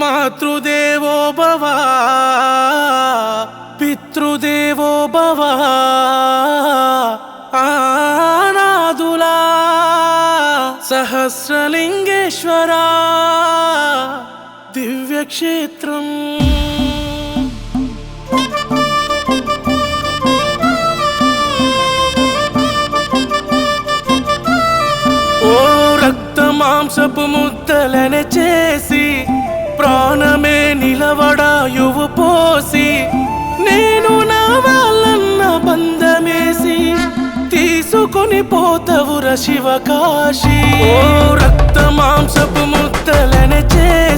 మాతృదేవో భవ పితృదేవో భవ ఆనాదులా సహస్రలింగేశ్వరా దివ్యక్షేత్రం ఓ రక్త మాంసపు ముద్దలనే చేసి ప్రాణమే నిలవడాయువు పోసి నేను నా వాళ్ళన్న బంధమేసి తీసుకొని పోతవుర శివకాశి ఓ రక్త మాంసపు ముద్దలనే చేసి